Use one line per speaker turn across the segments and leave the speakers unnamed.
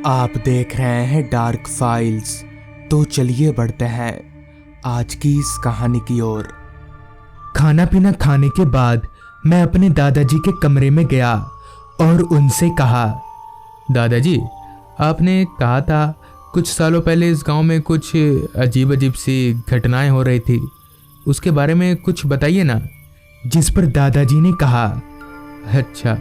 आप देख रहे हैं डार्क फाइल्स। तो चलिए बढ़ते हैं आज की इस कहानी की ओर।
खाना पीना खाने के बाद मैं अपने दादाजी के कमरे में गया और उनसे कहा, दादाजी, आपने कहा था कुछ सालों पहले इस गांव में कुछ अजीब अजीब सी घटनाएं हो रही थी, उसके बारे में कुछ बताइए ना। जिस पर दादाजी ने कहा, अच्छा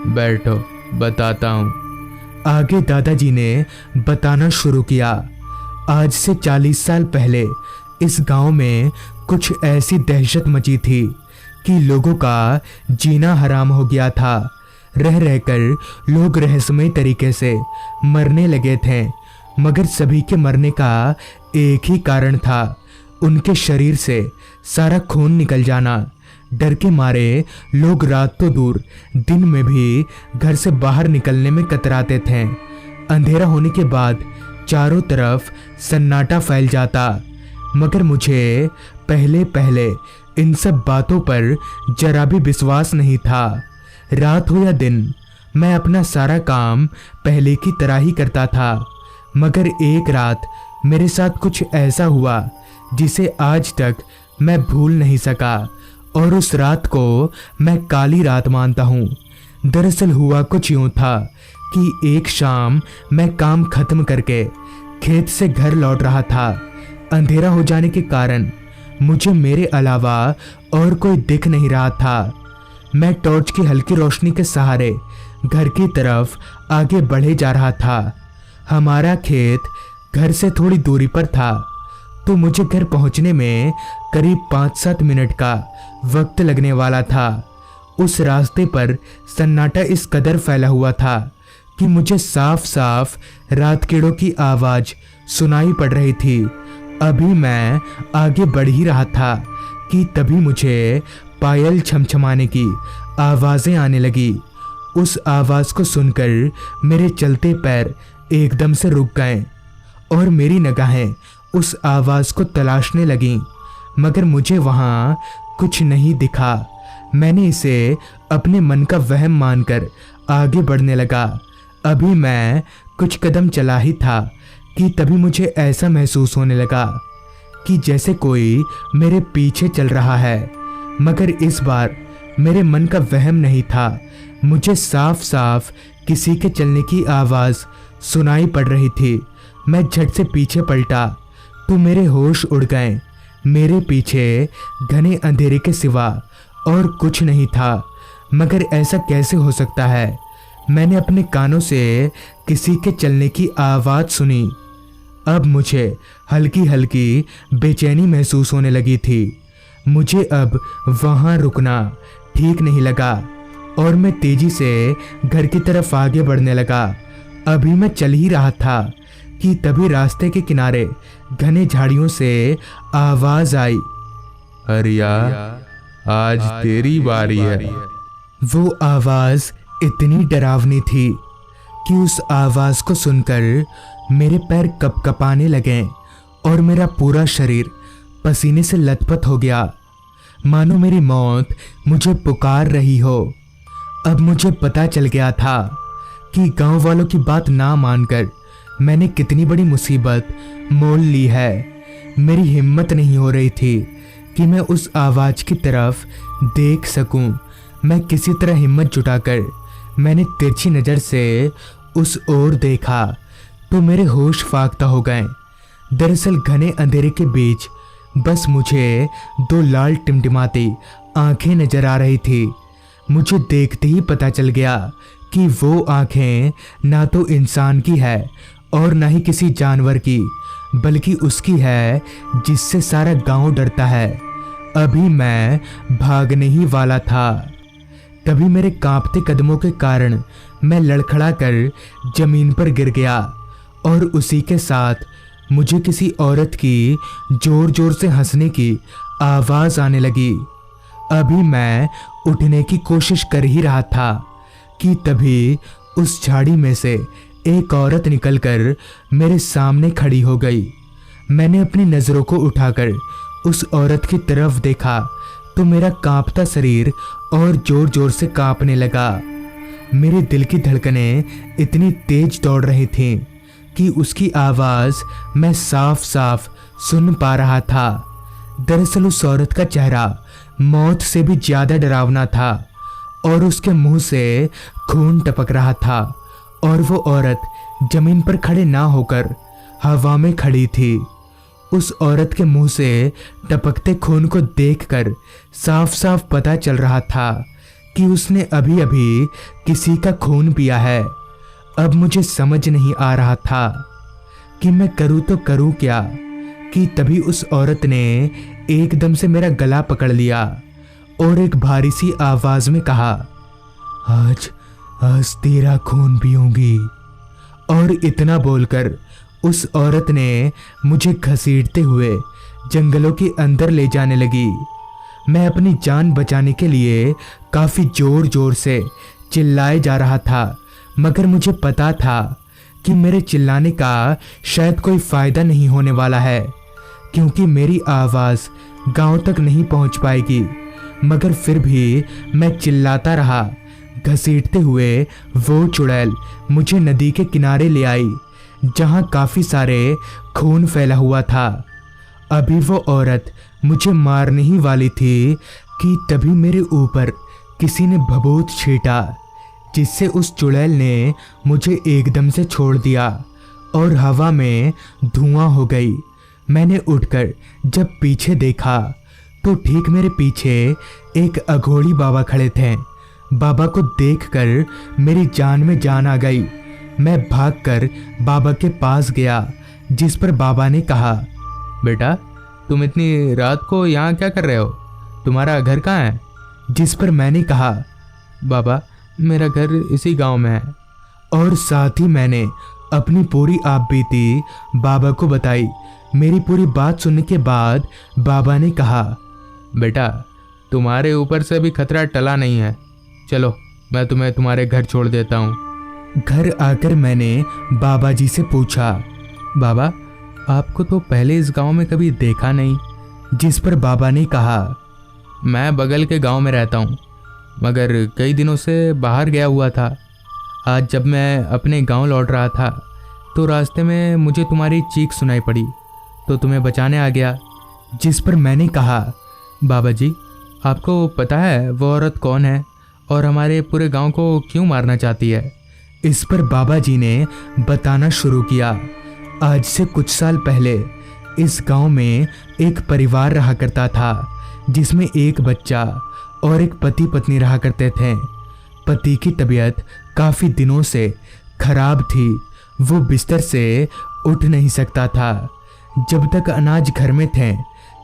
बैठो बताता हूँ। आगे दादाजी ने बताना शुरू किया। आज से 40 साल पहले इस गांव में कुछ ऐसी दहशत मची थी कि लोगों का जीना हराम हो गया था। रह रहकर लोग रहस्यमय तरीके से मरने लगे थे, मगर सभी के मरने का एक ही कारण था, उनके शरीर से सारा खून निकल जाना। डर के मारे लोग रात तो दूर दिन में भी घर से बाहर निकलने में कतराते थे। अंधेरा होने के बाद चारों तरफ सन्नाटा फैल जाता, मगर मुझे पहले पहले इन सब बातों पर जरा भी विश्वास नहीं था। रात हो या दिन मैं अपना सारा काम पहले की तरह ही करता था, मगर एक रात मेरे साथ कुछ ऐसा हुआ जिसे आज तक मैं भूल नहीं सका, और उस रात को मैं काली रात मानता हूँ। दरअसल हुआ कुछ यूं था कि एक शाम मैं काम खत्म करके खेत से घर लौट रहा था। अंधेरा हो जाने के कारण मुझे मेरे अलावा और कोई दिख नहीं रहा था। मैं टॉर्च की हल्की रोशनी के सहारे घर की तरफ आगे बढ़े जा रहा था। हमारा खेत घर से थोड़ी दूरी पर था, तो मुझे घर पहुंचने में करीब 5-7 मिनट का वक्त लगने वाला था। उस रास्ते पर सन्नाटा इस कदर फैला हुआ था कि मुझे साफ साफ रात कीड़ों की आवाज सुनाई पड़ रही थी। अभी मैं आगे बढ़ ही रहा था कि तभी मुझे पायल छमछमाने की आवाजें आने लगी। उस आवाज को सुनकर मेरे चलते पैर एकदम से रुक गए और मेरी निगाहें उस आवाज को तलाशने लगीं, मगर मुझे वहां कुछ नहीं दिखा। मैंने इसे अपने मन का वहम मानकर आगे बढ़ने लगा। अभी मैं कुछ कदम चला ही था कि तभी मुझे ऐसा महसूस होने लगा कि जैसे कोई मेरे पीछे चल रहा है, मगर इस बार मेरे मन का वहम नहीं था। मुझे साफ साफ किसी के चलने की आवाज सुनाई पड़ रही थी। मैं झट से पीछे पलटा तो मेरे होश उड़ गए। मेरे पीछे घने अंधेरे के सिवा और कुछ नहीं था, मगर ऐसा कैसे हो सकता है? मैंने अपने कानों से किसी के चलने की आवाज सुनी। अब मुझे हल्की हल्की बेचैनी महसूस होने लगी थी। मुझे अब वहां रुकना ठीक नहीं लगा और मैं तेजी से घर की तरफ आगे बढ़ने लगा। अभी मैं चल ही रहा था कि तभी रास्ते के किनारे घने झाड़ियों से आवाज आई,
हरिया, आज तेरी बारी है।
वो आवाज इतनी डरावनी थी कि उस आवाज को सुनकर मेरे पैर कपकपाने लगे और मेरा पूरा शरीर पसीने से लथपथ हो गया, मानो मेरी मौत मुझे पुकार रही हो। अब मुझे पता चल गया था कि गांव वालों की बात ना मानकर मैंने कितनी बड़ी मुसीबत मोल ली है। मेरी हिम्मत नहीं हो रही थी कि मैं उस आवाज की तरफ देख सकूं। मैं किसी तरह हिम्मत जुटाकर मैंने तिरछी नज़र से उस ओर देखा तो मेरे होश फाख्ता हो गए। दरअसल घने अंधेरे के बीच बस मुझे 2 लाल टिमटिमाती आंखें नजर आ रही थी। मुझे देखते ही पता चल गया कि वो आंखें ना तो इंसान की है और ना ही किसी जानवर की, बल्कि उसकी है जिससे सारा गांव डरता है। अभी मैं भागने ही वाला था, तभी मेरे कांपते कदमों के कारण मैं लड़खड़ा कर जमीन पर गिर गया और उसी के साथ मुझे किसी औरत की जोर जोर से हंसने की आवाज आने लगी। अभी मैं उठने की कोशिश कर ही रहा था कि तभी उस झाड़ी में से एक औरत निकलकर मेरे सामने खड़ी हो गई। मैंने अपनी नज़रों को उठाकर उस औरत की तरफ देखा तो मेरा कांपता शरीर और जोर जोर से कांपने लगा। मेरे दिल की धड़कनें इतनी तेज दौड़ रही थीं कि उसकी आवाज़ मैं साफ साफ सुन पा रहा था। दरअसल उस औरत का चेहरा मौत से भी ज़्यादा डरावना था और उसके मुंह से खून टपक रहा था और वो औरत जमीन पर खड़े ना होकर हवा में खड़ी थी। उस औरत के मुंह से टपकते खून को देखकर साफ साफ पता चल रहा था कि उसने अभी अभी किसी का खून पिया है। अब मुझे समझ नहीं आ रहा था कि मैं करूँ तो करूँ क्या, कि तभी उस औरत ने एकदम से मेरा गला पकड़ लिया और एक भारी सी आवाज में कहा, आज आज तेरा खून पीऊंगी। और इतना बोलकर उस औरत ने मुझे घसीटते हुए जंगलों के अंदर ले जाने लगी। मैं अपनी जान बचाने के लिए काफ़ी ज़ोर ज़ोर से चिल्लाए जा रहा था, मगर मुझे पता था कि मेरे चिल्लाने का शायद कोई फ़ायदा नहीं होने वाला है, क्योंकि मेरी आवाज़ गांव तक नहीं पहुंच पाएगी। मगर फिर भी मैं चिल्लाता रहा। घसीटते हुए वो चुड़ैल मुझे नदी के किनारे ले आई, जहां काफ़ी सारे खून फैला हुआ था। अभी वो औरत मुझे मारने ही वाली थी कि तभी मेरे ऊपर किसी ने भभूत छींटा, जिससे उस चुड़ैल ने मुझे एकदम से छोड़ दिया और हवा में धुआं हो गई। मैंने उठकर जब पीछे देखा तो ठीक मेरे पीछे एक अघोड़ी बाबा खड़े थे। बाबा को देखकर मेरी जान में जान आ गई। मैं भागकर बाबा के पास गया, जिस पर बाबा ने कहा,
बेटा तुम इतनी रात को यहाँ क्या कर रहे हो? तुम्हारा घर कहाँ है?
जिस पर मैंने कहा,
बाबा मेरा घर इसी गांव में है।
और साथ ही मैंने अपनी पूरी आपबीती बाबा को बताई। मेरी पूरी बात सुनने के बाद बाबा ने कहा,
बेटा तुम्हारे ऊपर से भी खतरा टला नहीं है, चलो मैं तुम्हें तुम्हारे घर छोड़ देता हूँ।
घर आकर मैंने बाबा जी से पूछा,
बाबा आपको तो पहले इस गांव में कभी देखा नहीं।
जिस पर बाबा ने कहा,
मैं बगल के गांव में रहता हूँ, मगर कई दिनों से बाहर गया हुआ था। आज जब मैं अपने गांव लौट रहा था तो रास्ते में मुझे तुम्हारी चीख सुनाई पड़ी, तो तुम्हें बचाने आ गया।
जिस पर मैंने कहा,
बाबा जी आपको पता है वो औरत कौन है और हमारे पूरे गांव को क्यों मारना चाहती है?
इस पर बाबा जी ने बताना शुरू किया। आज से कुछ साल पहले इस गांव में एक परिवार रहा करता था, जिसमें एक बच्चा और एक पति पत्नी रहा करते थे। पति की तबीयत काफ़ी दिनों से खराब थी, वो बिस्तर से उठ नहीं सकता था। जब तक अनाज घर में थे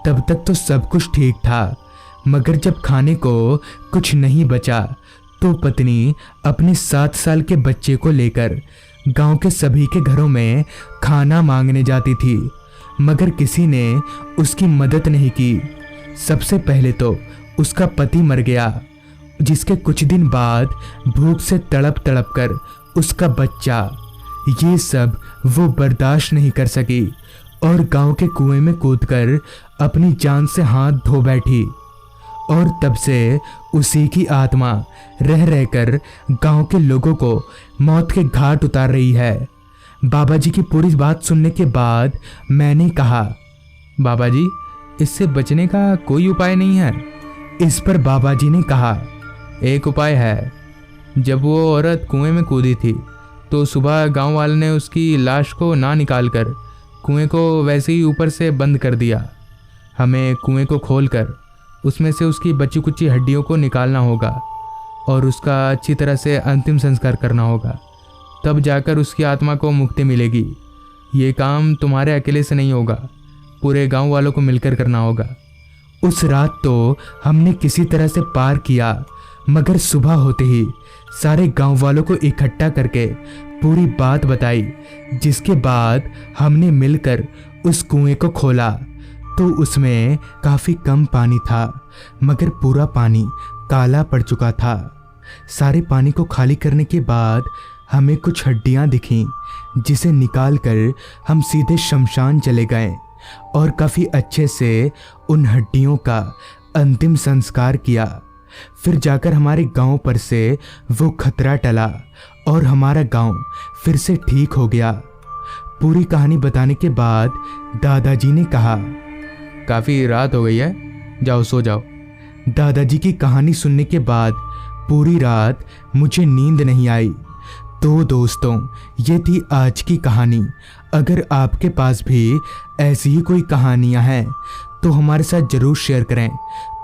तब तक तो सब कुछ ठीक था, मगर जब खाने को कुछ नहीं बचा तो पत्नी अपने 7 साल के बच्चे को लेकर गांव के सभी के घरों में खाना मांगने जाती थी, मगर किसी ने उसकी मदद नहीं की। सबसे पहले तो उसका पति मर गया, जिसके कुछ दिन बाद भूख से तड़प तड़प कर उसका बच्चा। ये सब वो बर्दाश्त नहीं कर सकी और गांव के कुएं में कूदकर अपनी जान से हाथ धो बैठी। और तब से उसी की आत्मा रह रहकर गांव के लोगों को मौत के घाट उतार रही है। बाबा जी की पूरी बात सुनने के बाद मैंने कहा,
बाबा जी इससे बचने का कोई उपाय नहीं है?
इस पर बाबा जी ने कहा,
एक उपाय है। जब वो औरत कुएं में कूदी थी तो सुबह गांव वाले ने उसकी लाश को ना निकालकर कुएं को वैसे ही ऊपर से बंद कर दिया। हमें कुएं को खोलकर उसमें से उसकी बची कुची हड्डियों को निकालना होगा और उसका अच्छी तरह से अंतिम संस्कार करना होगा, तब जाकर उसकी आत्मा को मुक्ति मिलेगी। ये काम तुम्हारे अकेले से नहीं होगा, पूरे गांव वालों को मिलकर करना होगा।
उस रात तो हमने किसी तरह से पार किया, मगर सुबह होते ही सारे गांव वालों को इकट्ठा करके पूरी बात बताई, जिसके बाद हमने मिलकर उस कुएं को खोला तो उसमें काफ़ी कम पानी था, मगर पूरा पानी काला पड़ चुका था। सारे पानी को खाली करने के बाद हमें कुछ हड्डियां दिखीं, जिसे निकालकर हम सीधे शमशान चले गए और काफ़ी अच्छे से उन हड्डियों का अंतिम संस्कार किया। फिर जाकर हमारे गांव पर से वो खतरा टला और हमारा गांव फिर से ठीक हो गया। पूरी कहानी बताने के बाद दादाजी ने कहा,
काफ़ी रात हो गई है, जाओ सो जाओ।
दादाजी की कहानी सुनने के बाद पूरी रात मुझे नींद नहीं आई। तो दोस्तों, ये थी आज की कहानी। अगर आपके पास भी ऐसी ही कोई कहानियां हैं तो हमारे साथ ज़रूर शेयर करें।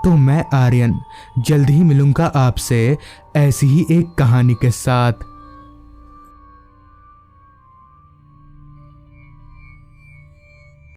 तो मैं आर्यन जल्द ही मिलूंगा आपसे ऐसी ही एक कहानी के साथ।